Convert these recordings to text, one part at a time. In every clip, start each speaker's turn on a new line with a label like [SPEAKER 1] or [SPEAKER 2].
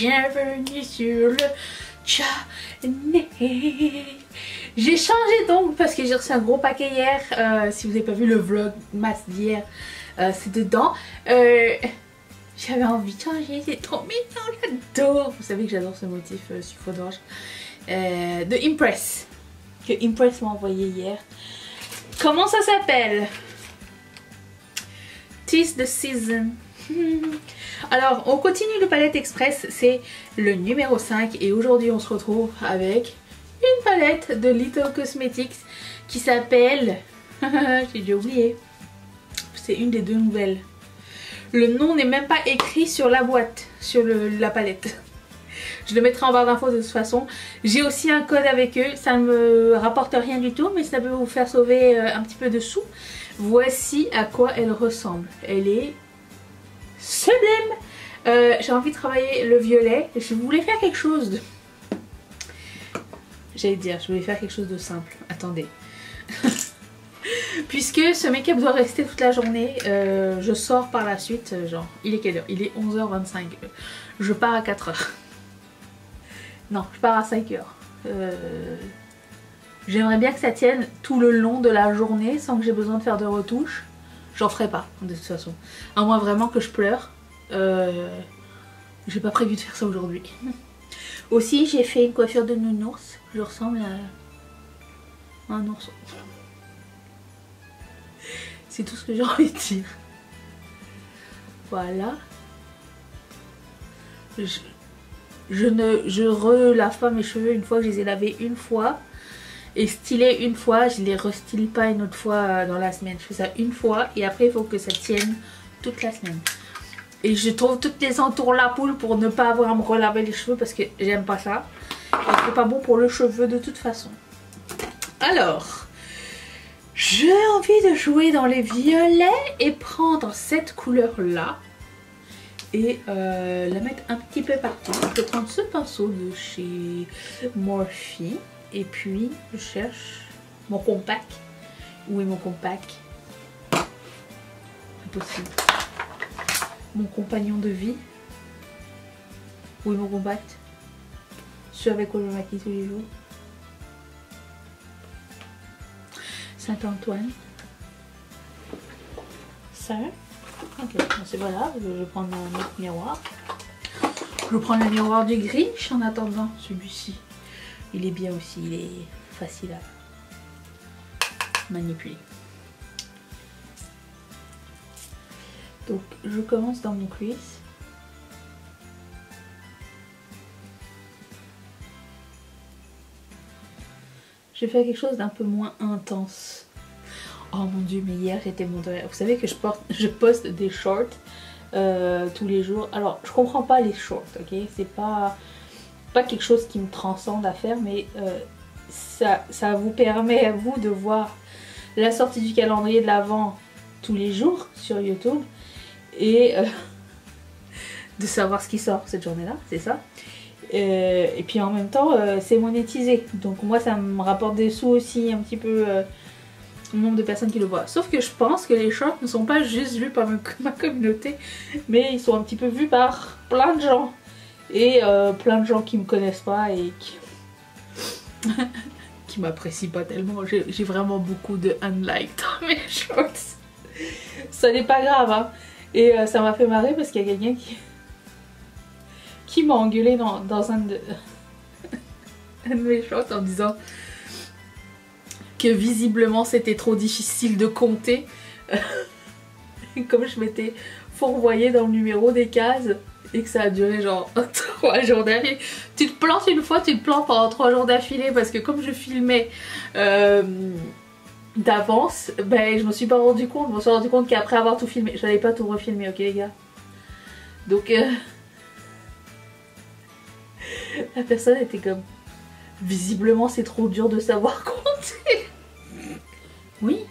[SPEAKER 1] bienvenue sur le channel. J'ai changé donc parce que j'ai reçu un gros paquet hier. Si vous n'avez pas vu le vlog masse d'hier, c'est dedans. J'avais envie de changer, c'est trop mignon, j'adore. Vous savez que j'adore ce motif sucre d'orge de Impress, que Impress m'a envoyé hier. Comment ça s'appelle? Tis the season. Alors on continue le palette express, c'est le numéro 5 et aujourd'hui on se retrouve avec une palette de Little Cosmetics qui s'appelle j'ai déjà oublié, c'est une des deux nouvelles. Le nom n'est même pas écrit sur la boîte, sur la palette. Je le mettrai en barre d'infos de toute façon. J'ai aussi un code avec eux, ça ne me rapporte rien du tout mais ça peut vous faire sauver un petit peu de sous. Voici à quoi elle ressemble. Elle est sublime. J'ai envie de travailler le violet. Je voulais faire quelque chose de... J'allais dire, je voulais faire quelque chose de simple. Attendez. Puisque ce make-up doit rester toute la journée, je sors par la suite, genre, il est quelle heure? Il est 11h25. Je pars à 4h. Non, je pars à 5h. J'aimerais bien que ça tienne tout le long de la journée sans que j'ai besoin de faire de retouches. J'en ferai pas, de toute façon. À moins vraiment que je pleure. J'ai pas prévu de faire ça aujourd'hui. Aussi, j'ai fait une coiffure de nounours. Je ressemble à un ourson. C'est tout ce que j'ai envie de dire. Voilà. Je relave pas mes cheveux une fois que je les ai lavés une fois. Et stylés une fois, je les restyle pas une autre fois dans la semaine. Je fais ça une fois et après il faut que ça tienne toute la semaine. Et je trouve toutes les entours la poule pour ne pas avoir à me relaver les cheveux parce que j'aime pas ça. Et c'est pas bon pour le cheveu de toute façon. Alors, j'ai envie de jouer dans les violets et prendre cette couleur là. Et la mettre un petit peu partout. Je vais prendre ce pinceau de chez Morphe. Et puis je cherche mon compact. Où est mon compact? Impossible. Mon compagnon de vie. Où est mon compact? Celui avec quoi je me maquille tous les jours. Saint-Antoine. Ça. Ok, c'est pas grave, je vais prendre un autre miroir. Je vais prendre le miroir du Grinch en attendant celui-ci. Il est bien aussi, il est facile à manipuler. Donc je commence dans mon crease. Je vais faire quelque chose d'un peu moins intense. Oh mon dieu, mais hier j'étais montée. Vous savez que je poste des shorts tous les jours. Alors je comprends pas les shorts, ok? C'est pas quelque chose qui me transcende à faire, mais ça vous permet à vous de voir la sortie du calendrier de l'Avent tous les jours sur YouTube et de savoir ce qui sort cette journée-là, c'est ça. Et puis en même temps, c'est monétisé, donc moi ça me rapporte des sous aussi un petit peu le nombre de personnes qui le voient. Sauf que je pense que les shorts ne sont pas juste vus par ma communauté, mais ils sont un petit peu vus par plein de gens. Et plein de gens qui me connaissent pas et qui m'apprécient pas tellement. J'ai vraiment beaucoup de unlike dans mes shorts. Ça n'est pas grave, hein. Et ça m'a fait marrer parce qu'il y a quelqu'un qui m'a engueulé dans un de mes shorts en disant que visiblement c'était trop difficile de compter. Comme je m'étais fourvoyée dans le numéro des cases. Et que ça a duré genre 3 jours d'affilée. Tu te plantes une fois, tu te plantes pendant 3 jours d'affilée parce que comme je filmais d'avance, ben je me suis pas rendu compte. Je me suis rendu compte qu'après avoir tout filmé, j'allais pas tout refilmer, ok les gars. Donc la personne était comme, visiblement c'est trop dur de savoir compter. Oui.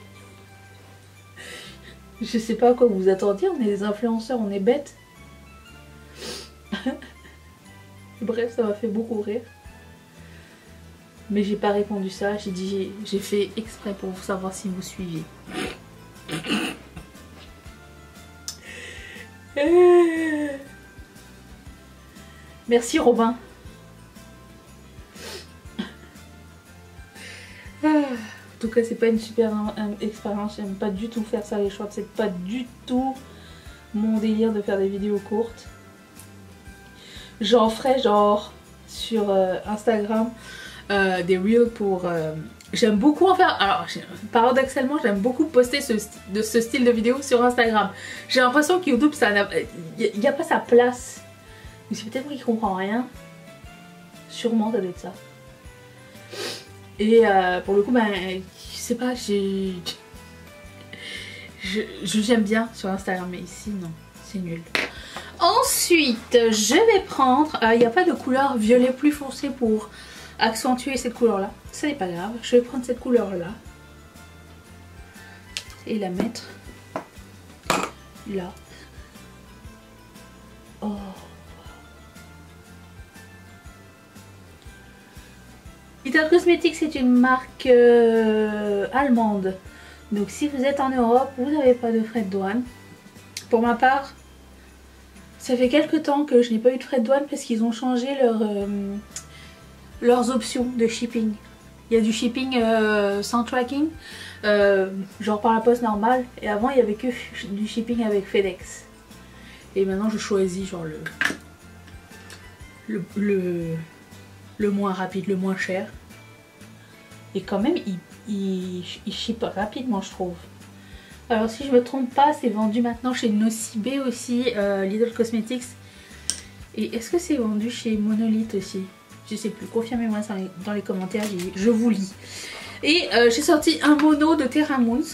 [SPEAKER 1] Je sais pas à quoi vous vous attendiez, on est des influenceurs, on est bêtes. Bref, ça m'a fait beaucoup rire. Mais j'ai pas répondu ça, j'ai fait exprès pour savoir si vous suiviez. Merci Robin. En tout cas, c'est pas une super expérience. J'aime pas du tout faire ça les shorts. C'est pas du tout mon délire de faire des vidéos courtes. J'en ferai genre sur Instagram des reels pour... j'aime beaucoup en faire... Alors, paradoxalement, j'aime beaucoup poster ce style de vidéo sur Instagram. J'ai l'impression que YouTube, il n'y a pas sa place. Mais c'est peut-être moi qui comprends rien. Sûrement, ça doit être ça. Et pour le coup, ben, je sais pas, j'aime bien sur Instagram, mais ici, non, c'est nul. Ensuite, je vais prendre, il n'y a pas de couleur violet plus foncé pour accentuer cette couleur-là. Ça n'est pas grave, je vais prendre cette couleur-là et la mettre là. Oh. Little Cosmetics, c'est une marque allemande. Donc si vous êtes en Europe, vous n'avez pas de frais de douane. Pour ma part, ça fait quelques temps que je n'ai pas eu de frais de douane parce qu'ils ont changé leurs options de shipping. Il y a du shipping sans tracking, genre par la poste normale. Et avant, il n'y avait que du shipping avec FedEx. Et maintenant, je choisis genre le moins rapide, le moins cher. Et quand même, il ship rapidement, je trouve. Alors si je me trompe pas, c'est vendu maintenant chez Nocibé aussi, Little Cosmetics. Et est-ce que c'est vendu chez Monolith aussi? Je sais plus, confirmez-moi ça dans les commentaires, je vous lis. Et j'ai sorti un mono de Terra Moons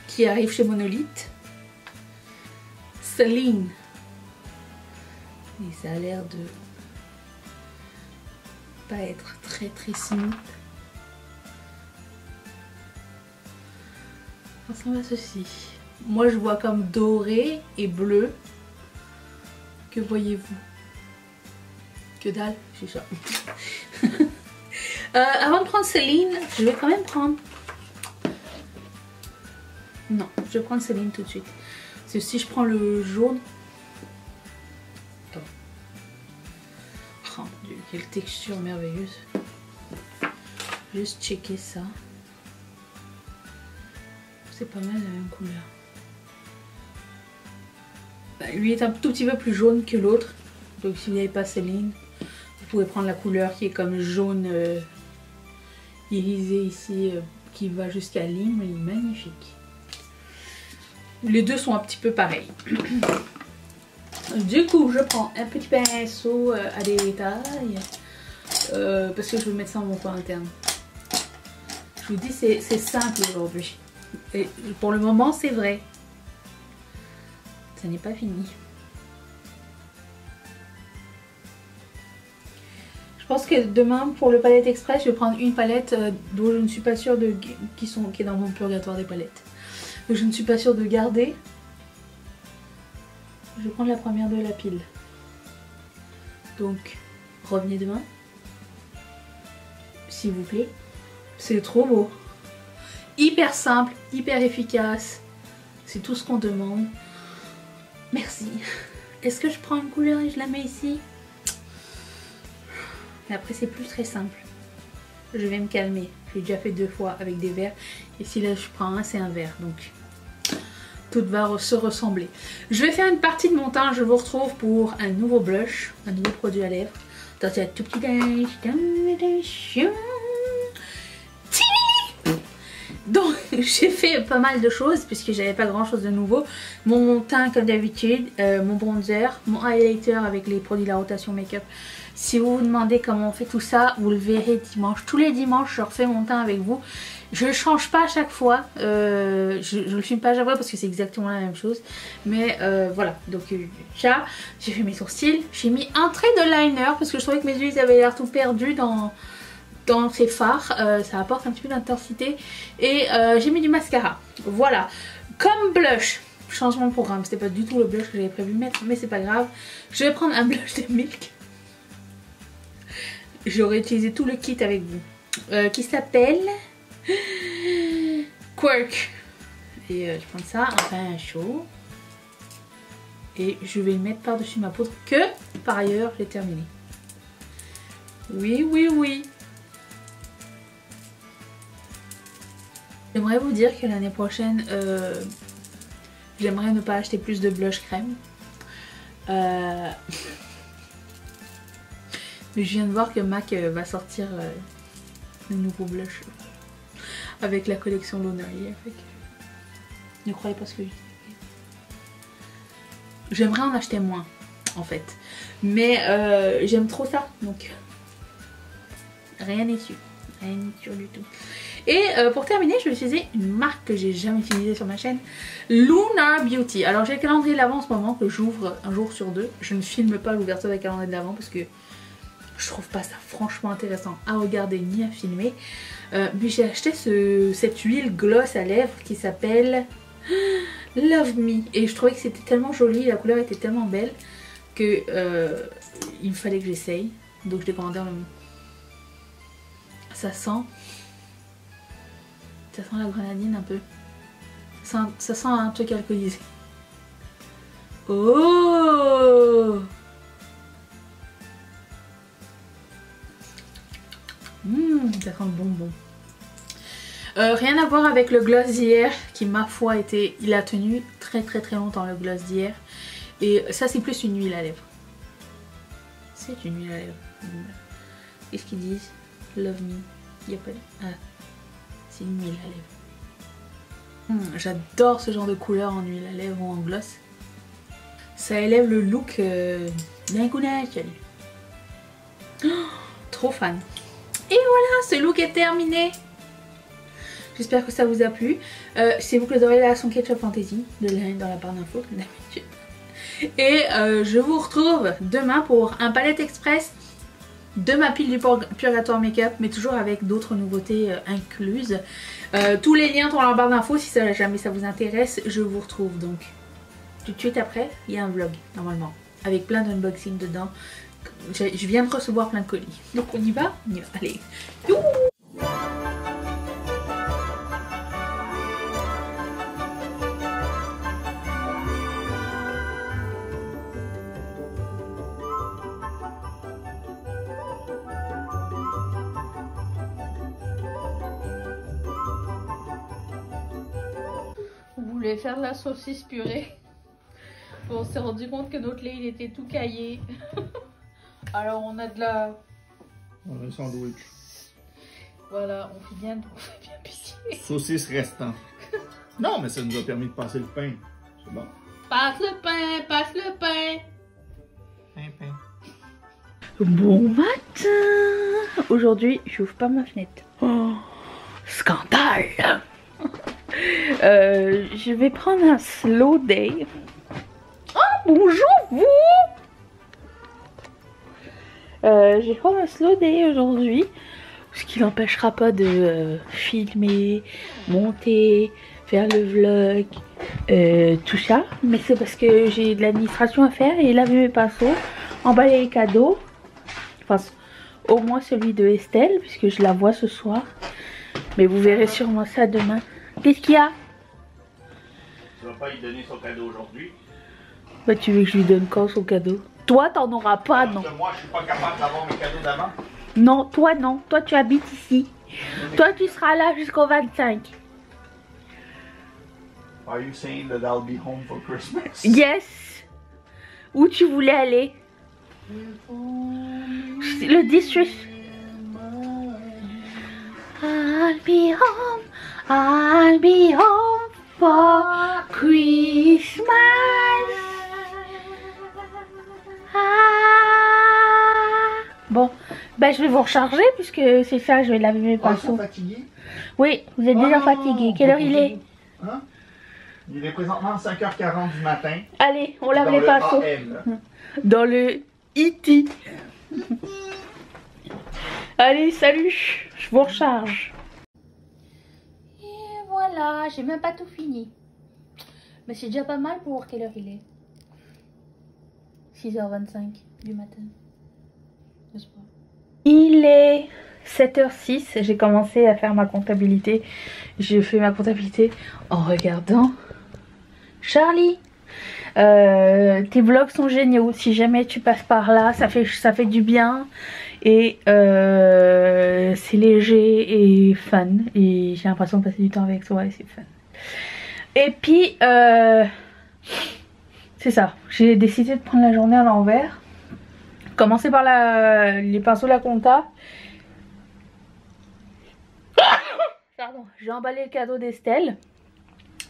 [SPEAKER 1] qui arrive chez Monolith. Celine. Et ça a l'air de pas être très smooth. Ça ressemble à ceci. Moi je vois comme doré et bleu. Que voyez-vous? Que dalle, c'est ça. Avant de prendre Celine, je vais quand même prendre... Non, je vais prendre Celine tout de suite. Parce que si je prends le jaune... Attends. Oh mon dieu, quelle texture merveilleuse. Juste checker ça. C'est pas mal la même couleur. Bah, lui est un tout petit peu plus jaune que l'autre. Donc si vous n'avez pas Celine, vous pouvez prendre la couleur qui est comme jaune irisé ici, qui va jusqu'à lime. Elle est magnifique. Les deux sont un petit peu pareils. Du coup, je prends un petit pinceau à détail. Parce que je vais mettre ça en mon coin interne. Je vous dis, c'est simple aujourd'hui. Et pour le moment, c'est vrai. Ça n'est pas fini. Je pense que demain, pour le palette express, je vais prendre une palette dont je ne suis pas sûre de... qui est dans mon purgatoire des palettes. Donc je ne suis pas sûre de garder. Je vais prendre la première de la pile. Donc, revenez demain. S'il vous plaît. C'est trop beau. Hyper simple, hyper efficace. C'est tout ce qu'on demande. Merci. Est-ce que je prends une couleur et je la mets ici? Mais après c'est plus très simple. Je vais me calmer. J'ai déjà fait 2 fois avec des verts. Et si là je prends un, c'est un vert. Donc tout va se ressembler. Je vais faire une partie de mon teint. Je vous retrouve pour un nouveau blush. Un nouveau produit à lèvres. Attention, un tout petit... Donc j'ai fait pas mal de choses puisque j'avais pas grand chose de nouveau. Mon teint comme d'habitude, mon bronzer, mon highlighter avec les produits de la rotation make-up. Si vous vous demandez comment on fait tout ça, vous le verrez dimanche. Tous les dimanches je refais mon teint avec vous. Je ne change pas à chaque fois, je le filme pas à chaque fois parce que c'est exactement la même chose. Mais voilà, donc ça, j'ai fait mes sourcils, j'ai mis un trait de liner parce que je trouvais que mes yeux ils avaient l'air tout perdus dans ces fards, ça apporte un petit peu d'intensité. Et j'ai mis du mascara, voilà. Comme blush, changement de programme, c'était pas du tout le blush que j'avais prévu mettre, mais c'est pas grave. Je vais prendre un blush de Milk. J'aurais utilisé tout le kit avec vous, qui s'appelle Quirk. Et je prends ça, un pain chaud. Et je vais le mettre par-dessus ma poudre que, par ailleurs, j'ai terminé. Oui, oui, oui. J'aimerais vous dire que l'année prochaine, j'aimerais ne pas acheter plus de blush crème. Mais je viens de voir que MAC va sortir de nouveaux blush avec la collection Launerier. Ne croyez pas ce que je dis. J'aimerais en acheter moins en fait. Mais j'aime trop ça. Donc rien n'est sûr. Rien n'est sûr du tout. Et pour terminer, je vais utiliser une marque que j'ai jamais utilisée sur ma chaîne, Lunar Beauty. Alors j'ai le calendrier de l'Avent en ce moment que j'ouvre un jour sur deux. Je ne filme pas l'ouverture des calendriers de l'Avent parce que je trouve pas ça franchement intéressant à regarder ni à filmer. Mais j'ai acheté cette huile gloss à lèvres qui s'appelle Love Me. Et je trouvais que c'était tellement joli, la couleur était tellement belle que il me fallait que j'essaye. Donc je l'ai commandé en même. Ça sent la grenadine un peu. Ça sent un truc alcoolisé. Oh! Ça sent le bonbon. Rien à voir avec le gloss d'hier qui ma foi il a tenu très longtemps, le gloss d'hier. Et ça c'est plus une huile à lèvres. C'est une huile à lèvres. Qu'est-ce qu'ils disent? Love me. Il n'y a pas de... Ah. C'est une huile à lèvres. J'adore ce genre de couleur en huile à lèvres ou en gloss. Ça élève le look d'un coup naturel. Trop fan. Et voilà, ce look est terminé. J'espère que ça vous a plu. C'est vous que vous aurez la son Ketchup Fantasy de lien dans la barre d'infos comme d'habitude. Et je vous retrouve demain pour un palette express de ma pile du Purgatoire Makeup, mais toujours avec d'autres nouveautés incluses. Tous les liens sont dans la barre d'infos si jamais ça vous intéresse. Je vous retrouve donc tout de suite après. Il y a un vlog normalement avec plein d'unboxing dedans. Je viens de recevoir plein de colis. Donc on y va? On y va. Allez. Youhou! On voulait faire de la saucisse purée. Bon, on s'est rendu compte que notre lait il était tout caillé. Alors on a de la...
[SPEAKER 2] On a un sandwich.
[SPEAKER 1] Voilà, on fait bien pitié.
[SPEAKER 2] Saucisse restant. Non, mais ça nous a permis de passer le pain. C'est bon.
[SPEAKER 1] Passe le pain, passe le pain.
[SPEAKER 2] Pain.
[SPEAKER 1] Bon matin. Aujourd'hui, j'ouvre pas ma fenêtre. Oh, scandale. Je vais prendre un slow day. Oh, bonjour vous. Je vais prendre un slow day aujourd'hui. Ce qui n'empêchera pas de filmer, monter, faire le vlog, tout ça. Mais c'est parce que j'ai de l'administration à faire et laver mes pinceaux, emballer les cadeaux. Enfin, au moins celui de Estelle, puisque je la vois ce soir. Mais vous verrez sûrement ça demain. Qu'est-ce qu'il y a?
[SPEAKER 2] Tu vas pas lui donner son cadeau aujourd'hui?
[SPEAKER 1] Bah tu veux que je lui donne quand son cadeau? Toi t'en auras pas, non?
[SPEAKER 2] Moi je suis pas capable d'avoir mes cadeaux d'avant.
[SPEAKER 1] Non, toi non. Toi tu habites ici. Toi tu seras là jusqu'au 25.
[SPEAKER 2] Are you saying that I'll be home for Christmas?
[SPEAKER 1] Yes. Où tu voulais aller? Le district. I'll be home for Christmas. Bon, ben je vais vous recharger puisque c'est ça, je vais laver mes pinceaux.
[SPEAKER 2] Fatigué?
[SPEAKER 1] Oui, vous êtes déjà fatigué. Quelle heure il est?
[SPEAKER 2] Hein? Il est présentement 5h40 du matin.
[SPEAKER 1] Allez, on lave les pinceaux. Dans le E.T. Allez, salut, je vous recharge. Et voilà, j'ai même pas tout fini. Mais c'est déjà pas mal pour voir quelle heure il est. 6h25 du matin. Il est 7h06, j'ai commencé à faire ma comptabilité. J'ai fait ma comptabilité en regardant Charlie. Tes vlogs sont géniaux. Si jamais tu passes par là, ça fait du bien. Et c'est léger et fun. Et j'ai l'impression de passer du temps avec toi et c'est fun. Et puis, c'est ça. J'ai décidé de prendre la journée à l'envers. Commencer par les pinceaux la compta. Pardon. J'ai emballé le cadeau d'Estelle.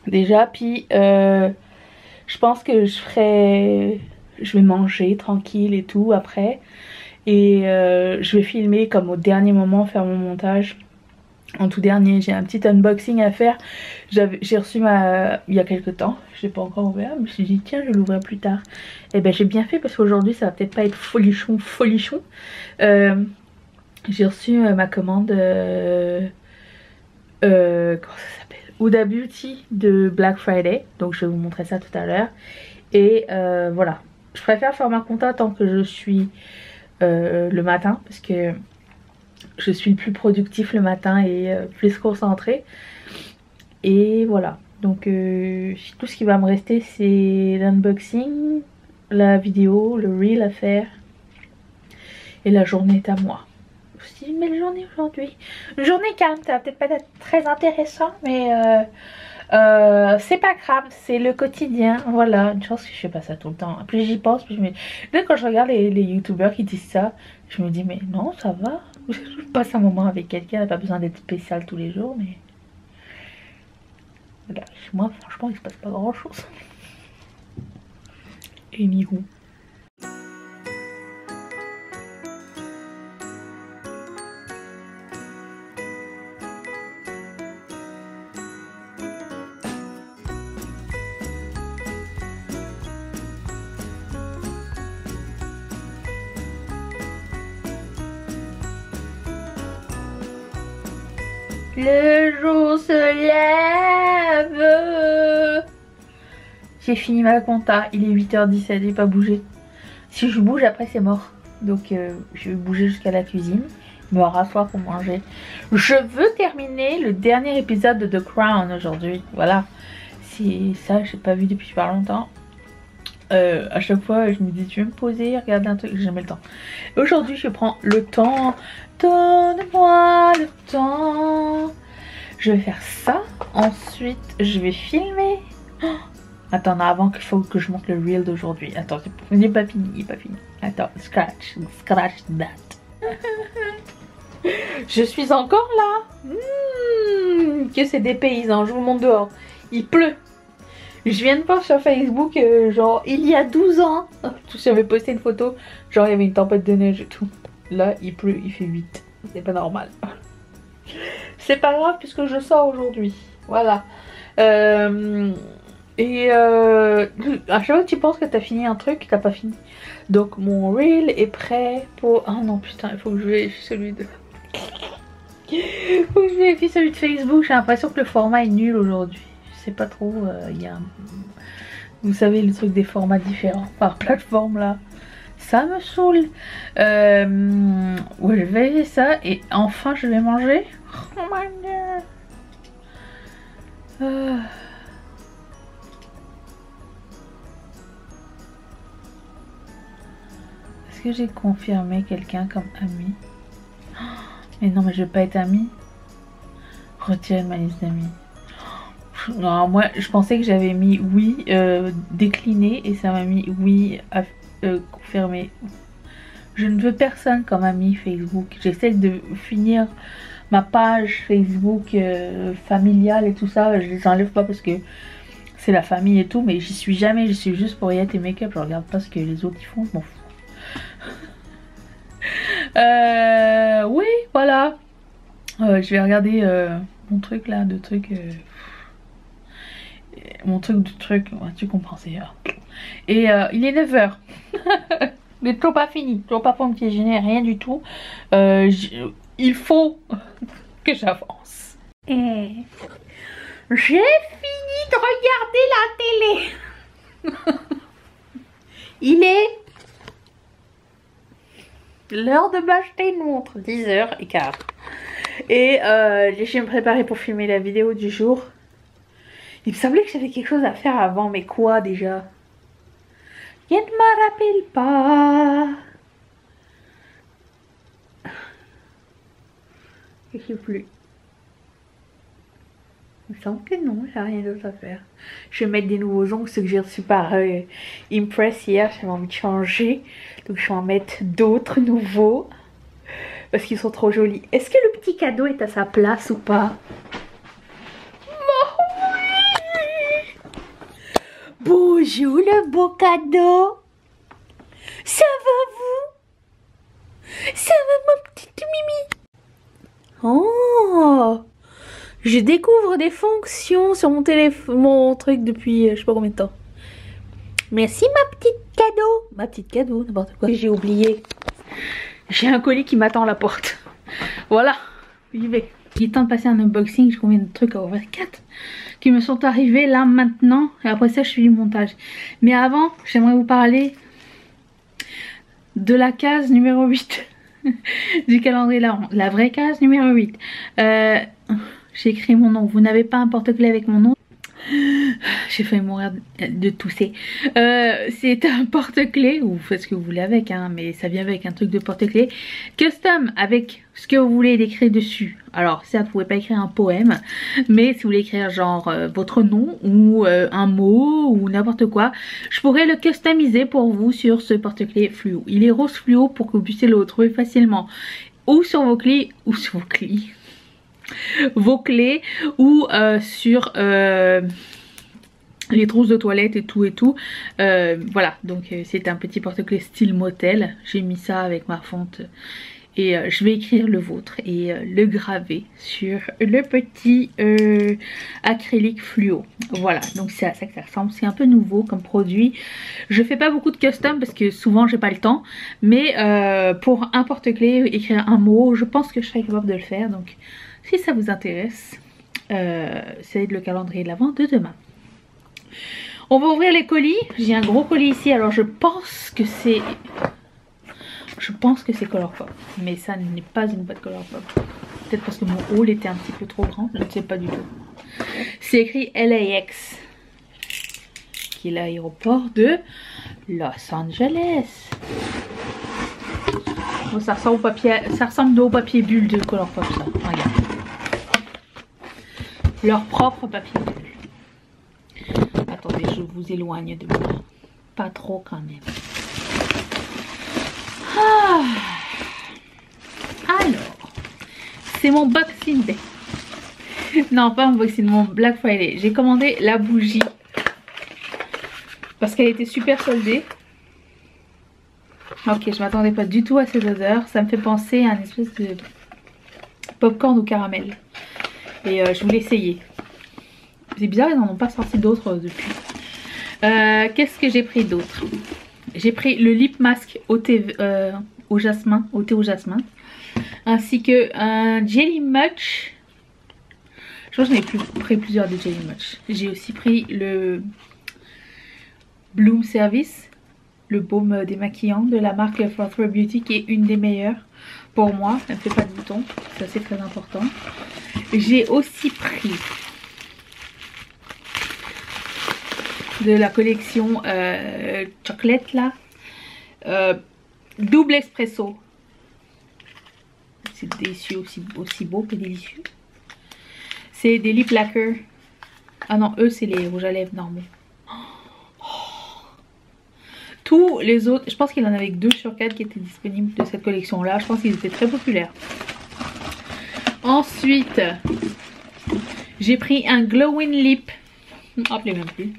[SPEAKER 1] Déjà, puis je pense que je vais manger tranquille et tout après. Et je vais filmer comme au dernier moment, faire mon montage. En tout dernier, j'ai un petit unboxing à faire. J'ai reçu il y a quelques temps. Je l'ai pas encore ouvert. Je me suis dit tiens, je l'ouvrirai plus tard. Et ben j'ai bien fait parce qu'aujourd'hui ça va peut-être pas être folichon. J'ai reçu ma commande. Comment ça s'appelle? Huda Beauty de Black Friday. Donc je vais vous montrer ça tout à l'heure. Et voilà. Je préfère faire ma compta tant que je suis le matin parce que je suis le plus productif le matin et plus concentré. Et voilà. Donc tout ce qui va me rester c'est l'unboxing, la vidéo, le reel à faire. Et la journée est à moi. C'est une belle journée aujourd'hui. Une journée calme, ça va peut-être pas être très intéressant, mais c'est pas grave, c'est le quotidien. Voilà, une chance que je fais pas ça tout le temps. Puis j'y pense, puis là quand je regarde les youtubeurs qui disent ça, je me dis mais non, ça va. Je passe un moment avec quelqu'un, n'a pas besoin d'être spécial tous les jours, mais voilà, chez moi franchement il se passe pas grand chose. Et ni où. Le jour se lève. J'ai fini ma compta, il est 8h17, j'ai pas bougé. Si je bouge après c'est mort. Donc je vais bouger jusqu'à la cuisine, me rasseoir pour manger. Je veux terminer le dernier épisode de The Crown aujourd'hui. Voilà, c'est ça, j'ai pas vu depuis super longtemps. À chaque fois je me dis tu veux me poser, regarder un truc, j'ai jamais le temps. Aujourd'hui je prends le temps. Donne-moi le temps. Je vais faire ça. Ensuite je vais filmer. Oh, attends, non, avant qu'il faut que je monte le reel d'aujourd'hui. Attends, il n'est pas fini, il n'est pas fini. Attends, scratch that. Je suis encore là. Que c'est des paysans, je vous montre dehors. Il pleut. Je viens de voir sur Facebook, genre il y a 12 ans, j'avais posté une photo, genre il y avait une tempête de neige et tout. Là il pleut, il fait 8. C'est pas normal. C'est pas grave puisque je sors aujourd'hui. Voilà. À chaque fois que tu penses que t'as fini un truc, t'as pas fini. Donc mon reel est prêt pour... Oh non putain, il faut que je vérifie celui de... faut que je vérifie celui de Facebook. J'ai l'impression que le format est nul aujourd'hui. Je sais pas trop, il y a... Vous savez le truc des formats différents par plateforme là. Ça me saoule. Ouais, je vais vérifier ça et enfin je vais manger. Oh my god. Est-ce que j'ai confirmé quelqu'un comme ami? Mais non, mais je vais pas être amie. Retirer de ma liste d'amis. Non, moi je pensais que j'avais mis oui décliné et ça m'a mis oui confirmé. Je ne veux personne comme ami Facebook. J'essaie de finir ma page Facebook familiale et tout ça. Je les enlève pas parce que c'est la famille et tout, mais j'y suis jamais. J'y suis juste pour y être et make-up. Je regarde pas ce que les autres y font, je m'en fous. Oui, voilà. Je vais regarder mon truc là, de trucs. Mon truc de truc, ouais, tu comprends, c'est... Et il est 9h. Mais toujours pas fini, toujours pas pour me piéger, rien du tout. Il faut que j'avance. J'ai fini de regarder la télé. Il est l'heure de m'acheter une montre, 10h15. Et je vais me préparer pour filmer la vidéo du jour. Il me semblait que j'avais quelque chose à faire avant, mais quoi déjà? Je ne me rappelle pas. Je sais plus. Il me semble que non, j'ai rien d'autre à faire. Je vais mettre des nouveaux ongles, ceux que j'ai reçus par Impress hier, j'avais envie de changer. Donc je vais en mettre d'autres nouveaux. Parce qu'ils sont trop jolis. Est-ce que le petit cadeau est à sa place ou pas? Bonjour le beau cadeau. Ça va vous? Ça va ma petite Mimi? Oh, je découvre des fonctions sur mon téléphone, mon truc depuis je sais pas combien de temps. Merci ma petite cadeau. Ma petite cadeau, n'importe quoi. J'ai oublié. J'ai un colis qui m'attend à la porte. Voilà, j'y vais. Il est temps de passer un unboxing. J'ai combien de trucs à ouvrir? 4 qui me sont arrivés là maintenant. Et après ça, je fais du montage. Mais avant, j'aimerais vous parler de la case numéro 8 du calendrier là. La vraie case numéro 8. J'ai écrit mon nom. Vous n'avez pas un porte-clés avec mon nom? J'ai failli mourir de tousser. C'est un porte-clés, ou vous faites ce que vous voulez avec, hein, mais ça vient avec un truc de porte-clés custom avec ce que vous voulez écrire dessus. Alors ça, vous pouvez pas écrire un poème, mais si vous voulez écrire genre votre nom ou un mot ou n'importe quoi, je pourrais le customiser pour vous sur ce porte-clés fluo. Il est rose fluo pour que vous puissiez le retrouver facilement ou sur vos clés ou sur vos clés. Vos clés ou sur les trousses de toilette et tout. Voilà, donc c'est un petit porte-clés style motel. J'ai mis ça avec ma fonte et je vais écrire le vôtre et le graver sur le petit acrylique fluo. Voilà, donc c'est à ça que ça ressemble. C'est un peu nouveau comme produit. Je fais pas beaucoup de custom parce que souvent j'ai pas le temps, mais pour un porte-clés, écrire un mot, je pense que je serais capable de le faire. Donc si ça vous intéresse, c'est le calendrier de l'Avent de demain. On va ouvrir les colis. J'ai un gros colis ici. Alors je pense que c'est Colourpop. Mais ça n'est pas une boîte Colourpop. Peut-être parce que mon haul était un petit peu trop grand. Je ne sais pas du tout. C'est écrit LAX, qui est l'aéroport de Los Angeles. Bon, ça ressemble au papier, ça ressemble au papier bulle de Colourpop, ça. Regarde. Leur propre papier bulle. Attendez, je vous éloigne de moi. Pas trop quand même. Ah. Alors, c'est mon Boxing Day. Non, pas mon Boxing, mon Black Friday. J'ai commandé la bougie parce qu'elle était super soldée. Ok, je m'attendais pas du tout à cette odeur. Ça me fait penser à une espèce de popcorn au caramel. Et je voulais essayer. C'est bizarre, ils n'en ont pas sorti d'autres depuis. Qu'est-ce que j'ai pris d'autre? J'ai pris le lip mask au thé au jasmin, au thé au jasmin. Ainsi que un Jelly Much. Je pense que j'en ai pris plusieurs de Jelly Much. J'ai aussi pris le Bloom Service, le baume démaquillant de la marque Flawless Beauty, qui est une des meilleures pour moi. Elle ne fait pas de boutons, ça c'est très important. J'ai aussi pris de la collection chocolate là, double espresso. C'est délicieux, aussi beau que délicieux. C'est des lip lacquers. Ah non, eux c'est les rouges à lèvres normaux. Tous les autres, je pense qu'il y en avait que 2 sur 4 qui étaient disponibles de cette collection là. Je pense qu'ils étaient très populaires. Ensuite, j'ai pris un glowing lip. Je ne me rappelais même plus.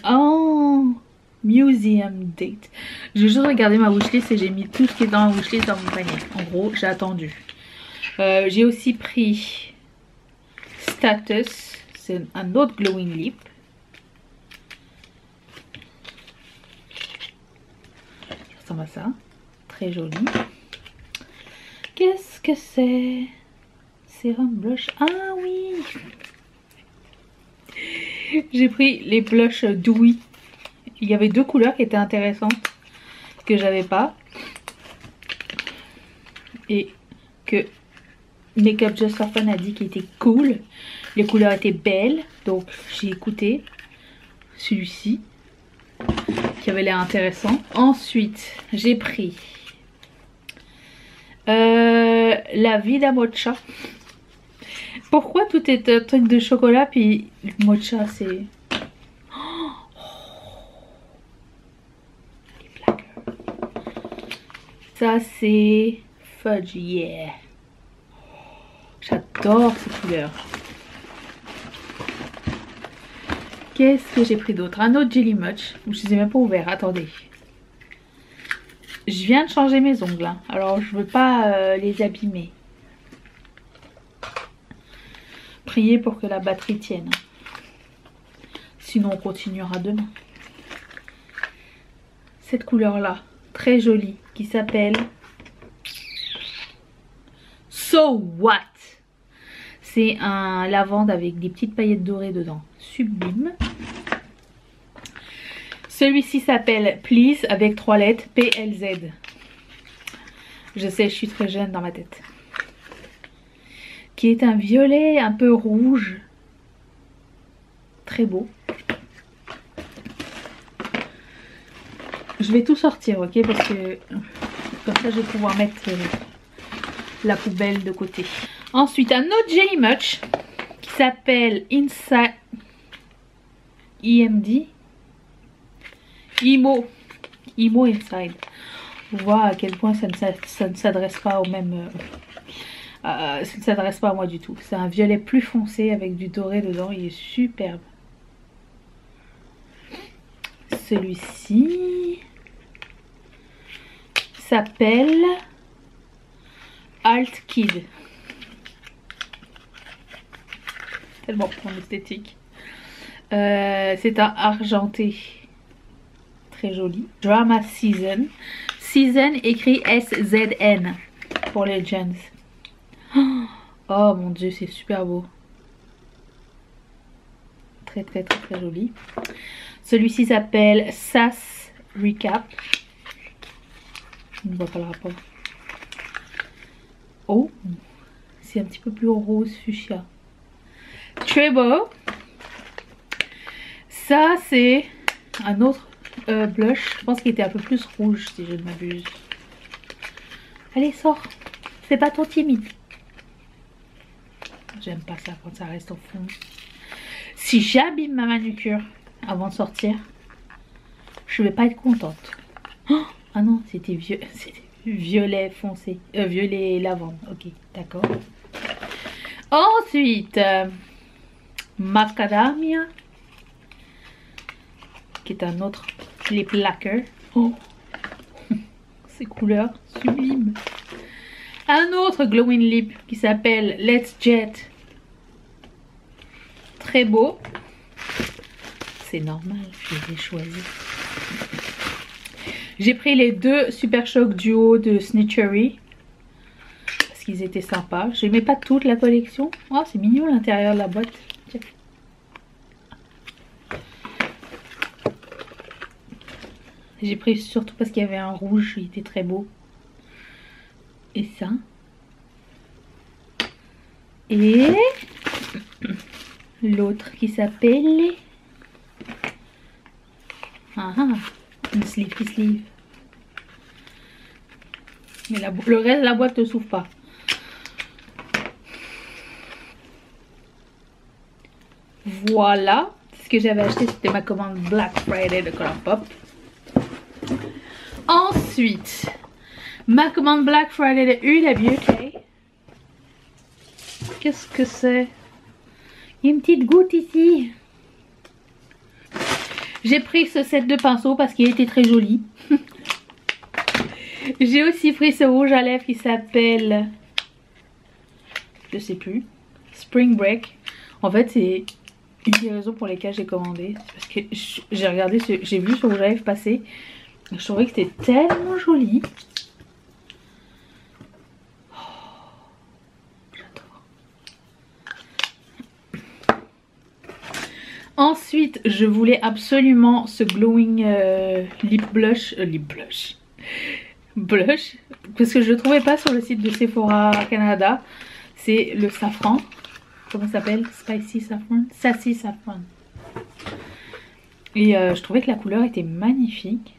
[SPEAKER 1] Oh, Museum Date. J'ai juste regardé ma wishlist et j'ai mis tout ce qui est dans ma wishlist dans mon panier. En gros, j'ai attendu. J'ai aussi pris Status. C'est un autre glowing lip. Ça ressemble à ça. Très joli. Qu'est-ce que c'est? Sérum blush. Ah oui! J'ai pris les blushs Dewy. Il y avait 2 couleurs qui étaient intéressantes, que j'avais pas. Et que Makeup Just for Fun a dit qu'il était cool. Les couleurs étaient belles, donc j'ai écouté. celui-ci qui avait l'air intéressant. Ensuite, j'ai pris la Vida Mocha. Pourquoi tout est un truc de chocolat puis le mocha c'est... Ça c'est fudge, yeah. J'adore ces couleurs. Qu'est-ce que j'ai pris d'autre? Un autre Jelly Much. Je ne les ai même pas ouverts, attendez. Je viens de changer mes ongles, hein. Alors je veux pas les abîmer. Priez pour que la batterie tienne. Sinon on continuera demain. Cette couleur là, très jolie, qui s'appelle So What. C'est un lavande avec des petites paillettes dorées dedans. Sublime. Celui-ci s'appelle Please avec 3 lettres PLZ. Je sais, je suis très jeune dans ma tête. Qui est un violet un peu rouge. Très beau. Je vais tout sortir, ok? Parce que comme ça je vais pouvoir mettre la poubelle de côté. Ensuite un autre Jelly Much qui s'appelle Inside EMD. Imo Inside. On voit à quel point ça ne s'adresse pas au même... ça ne s'adresse pas à moi du tout. C'est un violet plus foncé avec du doré dedans. Il est superbe. Celui-ci s'appelle Alt Kid. Tellement pour l'esthétique. C'est un argenté. Très joli. Drama Season. Season écrit S-Z-N pour les gens. Oh mon dieu, c'est super beau. Très très très très joli. Celui-ci s'appelle Sass Recap. Je ne vois pas le rapport. Oh, c'est un petit peu plus rose fuchsia. Très beau. Ça c'est un autre blush. Je pense qu'il était un peu plus rouge si je ne m'abuse. Allez, sors. Fais pas ton timide. J'aime pas ça quand ça reste au fond. Si j'abîme ma manucure avant de sortir, je vais pas être contente. Oh, ah non, c'était violet foncé. Violet lavande. Ok, d'accord. Ensuite, Macadamia, qui est un autre lip lacquer. Oh, ces couleurs sublimes. Un autre glowing lip qui s'appelle Let's Jet. Très beau. C'est normal, je les ai choisis. J'ai pris les deux Super Shock Duo de Snitchery. Parce qu'ils étaient sympas. Je n'aimais pas toute la collection. Oh, c'est mignon l'intérieur de la boîte. Tiens. J'ai pris surtout parce qu'il y avait un rouge, il était très beau. Et ça. Et l'autre qui s'appelle... une sleeve qui sleeve. Mais le reste de la boîte ne s'ouvre pas. Voilà. Ce que j'avais acheté, c'était ma commande Black Friday de Colourpop. Ensuite, ma commande Black Friday de Huda Beauty. Qu'est-ce que c'est? Il y a une petite goutte ici. J'ai pris ce set de pinceaux parce qu'il était très joli. J'ai aussi pris ce rouge à lèvres qui s'appelle... je sais plus. Spring Break. En fait, c'est une des raisons pour lesquelles j'ai commandé. Parce que j'ai regardé, j'ai vu ce rouge à lèvres passer. Je trouvais que c'était tellement joli. Ensuite, je voulais absolument ce glowing lip blush. Blush. Parce que je ne le trouvais pas sur le site de Sephora Canada. C'est le safran. Comment ça s'appelle? Spicy saffron? Sassy saffron. Et je trouvais que la couleur était magnifique.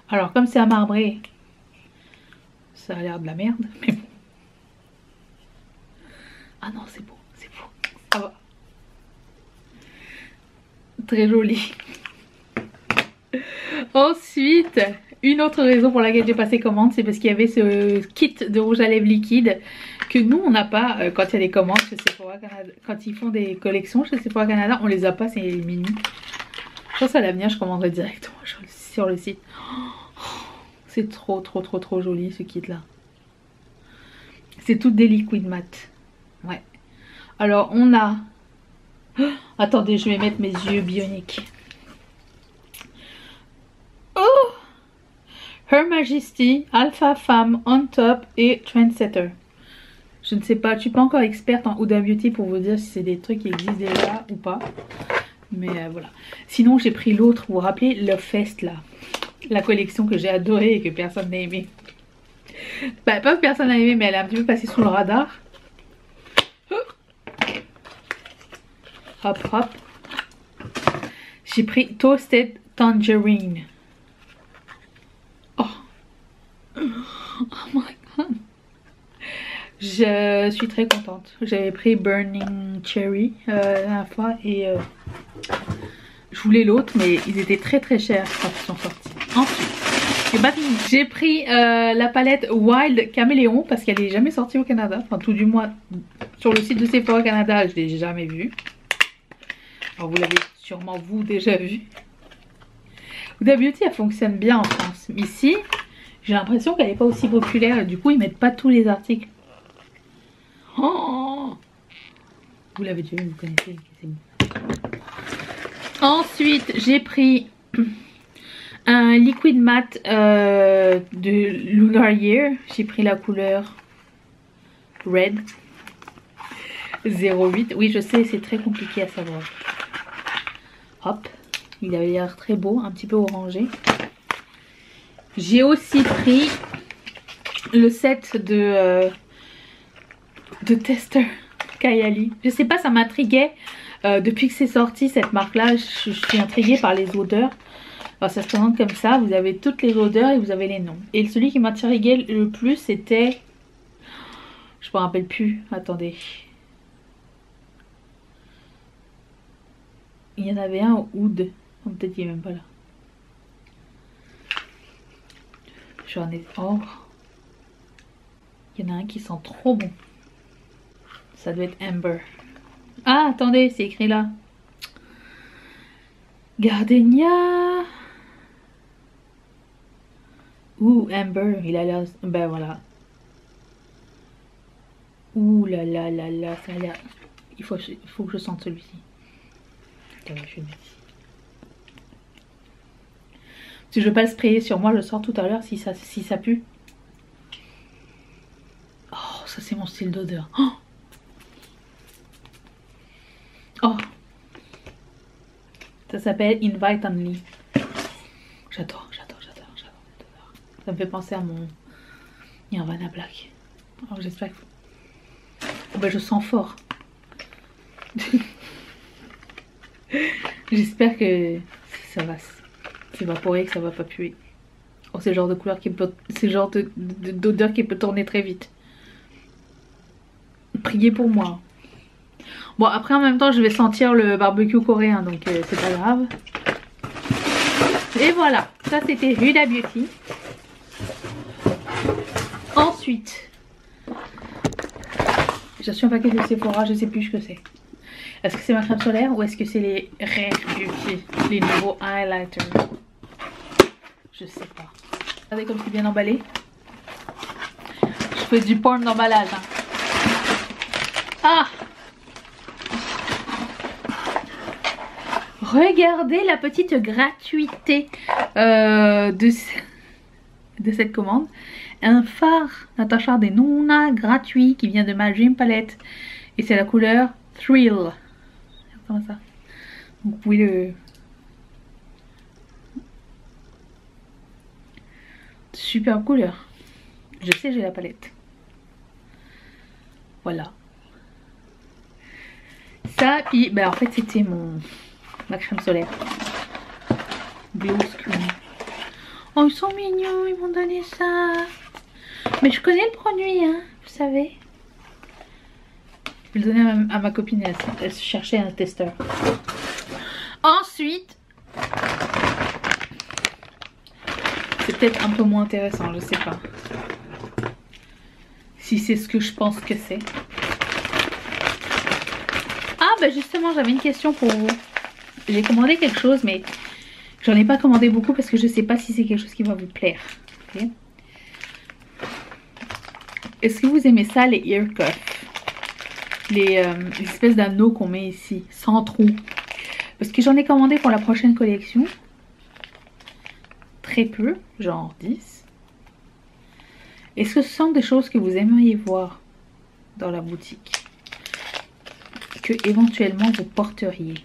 [SPEAKER 1] Alors comme c'est à marbré, ça a l'air de la merde, mais bon. Ah non, c'est beau, ça va. Très joli. Ensuite, une autre raison pour laquelle j'ai passé commande, c'est parce qu'il y avait ce kit de rouge à lèvres liquide que nous on n'a pas quand il y a des commandes chez Sephora Canada. Quand ils font des collections chez Sephora Canada, on les a pas, c'est les mini. Je pense à l'avenir je commanderai directement sur le site. C'est trop joli ce kit là. C'est tout des liquides mat. Ouais. Alors on a... Attendez, je vais mettre mes yeux bioniques. Oh! Her Majesty, Alpha Femme, On Top et Trendsetter. Je ne sais pas, je suis pas encore experte en Huda Beauty pour vous dire si c'est des trucs qui existent déjà ou pas. Mais voilà. Sinon j'ai pris l'autre, vous vous rappelez, Love Fest là. La collection que j'ai adorée et que personne n'a aimé. Bah pas que personne n'a aimé, mais elle est un petit peu passée sous le radar. Hop hop. J'ai pris Toasted Tangerine. Oh. Oh my god. Je suis très contente. J'avais pris Burning Cherry la dernière fois et je voulais l'autre, mais ils étaient très chers quand ils sont sortis. Ensuite, c'est pas fini. J'ai pris la palette Wild Caméléon parce qu'elle est jamais sortie au Canada. Enfin, tout du moins sur le site de Sephora Canada, je l'ai jamais vue. Alors, vous l'avez sûrement vous déjà vu. Huda Beauty, elle fonctionne bien en France. Mais ici, j'ai l'impression qu'elle n'est pas aussi populaire. Du coup, ils mettent pas tous les articles. Oh, vous l'avez déjà vu, vous connaissez. Ensuite, j'ai pris un liquid matte de Lunar Year. J'ai pris la couleur Red 08. Oui, je sais, c'est très compliqué à savoir. Hop, il avait l'air très beau, un petit peu orangé. J'ai aussi pris le set de Tester Kayali. Je sais pas, ça m'intriguait. Depuis que c'est sorti cette marque là, je suis intriguée par les odeurs. Alors ça se présente comme ça, vous avez toutes les odeurs et vous avez les noms. Et celui qui m'intriguait le plus c'était... Je me rappelle plus, attendez. Il y en avait un au Oud. Oh, peut-être qu'il n'est même pas là. J'en ai... Oh. Il y en a un qui sent trop bon. Ça doit être Amber. Ah, attendez, c'est écrit là. Gardenia. Ouh, Amber, il a l'air... Ben voilà. Ouh là là là là, ça a l'air... Il faut que je sente celui-ci. Attends, je vais le mettre ici. Si je veux pas le sprayer sur moi, je le sors tout à l'heure si ça pue. Oh, ça c'est mon style d'odeur. Oh, oh. Ça s'appelle Invite Only. J'adore cette odeur. Ça me fait penser à mon Nirvana Black. Alors j'espère que... Oh, ben, je sens fort. J'espère que ça va s'évaporer, que ça va pas puer. Oh, c'est le genre de couleur qui peut... C'est le genre d'odeur qui peut tourner très vite. Priez pour moi. Bon, après en même temps je vais sentir le barbecue coréen, donc c'est pas grave. Et voilà, ça c'était Huda Beauty. Ensuite, j'ai reçu un paquet de Sephora, je sais plus ce que c'est. Est-ce que c'est ma crème solaire ou est-ce que c'est les Rare Beauty, les nouveaux highlighters? Je sais pas. Regardez comme c'est bien emballé. Je fais du porn d'emballage. Hein. Ah! Regardez la petite gratuité de cette commande. Un fard Natasha Denona gratuit qui vient de ma Dream Palette. Et c'est la couleur Thrill. Comment ça? Donc, vous pouvez le... Super couleur. Je sais, j'ai la palette. Voilà. Ça, puis ben, en fait c'était ma crème solaire. Glow Screen. Oh, ils sont mignons, ils m'ont donné ça. Mais je connais le produit, hein, vous savez. Je vais le donner à ma copine, elle cherchait un testeur. Ensuite, c'est peut-être un peu moins intéressant, je sais pas. Si c'est ce que je pense que c'est. Ah bah justement, j'avais une question pour vous. J'ai commandé quelque chose, mais j'en ai pas commandé beaucoup parce que je sais pas si c'est quelque chose qui va vous plaire. Okay. Est-ce que vous aimez ça, les ear cuffs? Les espèces d'anneaux qu'on met ici, sans trou. Parce que j'en ai commandé pour la prochaine collection. Très peu, genre 10. Est-ce que ce sont des choses que vous aimeriez voir dans la boutique? Que éventuellement vous porteriez?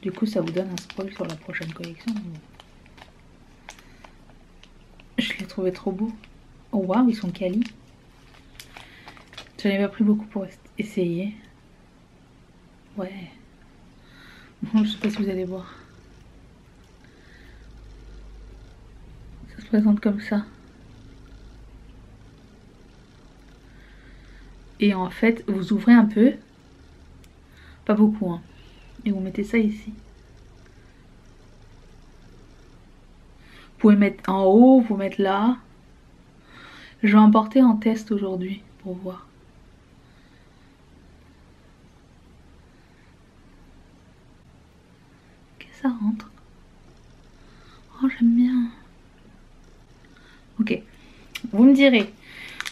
[SPEAKER 1] Du coup, ça vous donne un spoil sur la prochaine collection. Je l'ai trouvé trop beau. Oh waouh, ils sont quali. J'en ai pas pris beaucoup pour essayer. Ouais. Bon, je sais pas si vous allez voir. Ça se présente comme ça. Et en fait, vous ouvrez un peu. Pas beaucoup, hein. Et vous mettez ça ici. Vous pouvez mettre en haut, vous mettre là. Je vais en porter en test aujourd'hui pour voir. Ok, ça rentre. Oh, j'aime bien. Ok. Vous me direz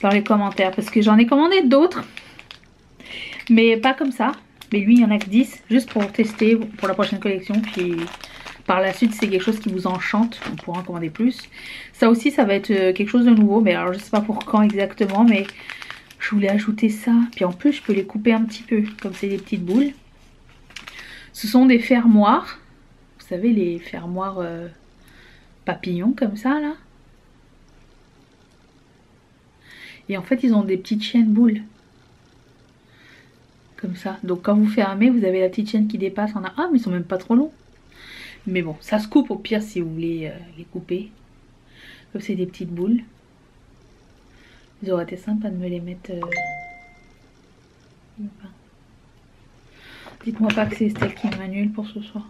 [SPEAKER 1] dans les commentaires parce que j'en ai commandé d'autres. Mais pas comme ça. Mais lui, il y en a que 10 juste pour tester pour la prochaine collection. Puis par la suite, c'est quelque chose qui vous enchante. On pourra en commander plus. Ça aussi, ça va être quelque chose de nouveau. Mais alors, je sais pas pour quand exactement. Mais je voulais ajouter ça. Puis en plus, je peux les couper un petit peu. Comme c'est des petites boules. Ce sont des fermoirs. Vous savez, les fermoirs papillons comme ça, là. Et en fait, ils ont des petites chaînes boules. Comme ça. Donc quand vous fermez, vous avez la petite chaîne qui dépasse. On a... Ah, mais ils sont même pas trop longs. Mais bon, ça se coupe au pire si vous voulez les couper. Comme c'est des petites boules. Ils auraient été sympa de me les mettre... Dites-moi pas que c'est Estelle qui m'annule pour ce soir.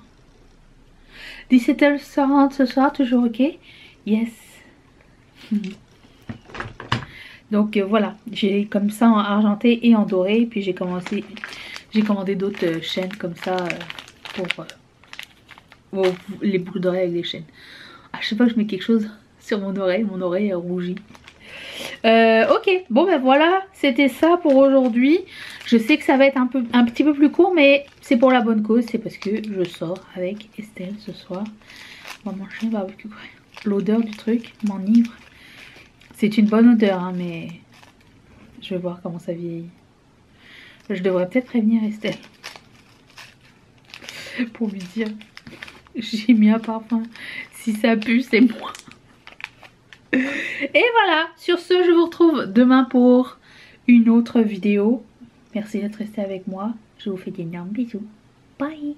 [SPEAKER 1] 17h40 ce soir, toujours ok? Yes. Donc voilà, j'ai comme ça en argenté et en doré. Puis j'ai commandé d'autres chaînes comme ça pour les boucles d'oreilles avec les chaînes. À chaque fois que je mets quelque chose sur mon oreille est rougie. Ok, bon ben voilà, c'était ça pour aujourd'hui. Je sais que ça va être un petit peu plus court, mais c'est pour la bonne cause. C'est parce que je sors avec Estelle ce soir. On va manger un barbecue. L'odeur du truc m'enivre. C'est une bonne odeur, hein, mais je vais voir comment ça vieillit. Je devrais peut-être prévenir Estelle. Pour lui dire, j'ai mis un parfum. Si ça pue, c'est moi. Et voilà, sur ce, je vous retrouve demain pour une autre vidéo. Merci d'être resté avec moi. Je vous fais d'énormes bisous. Bye!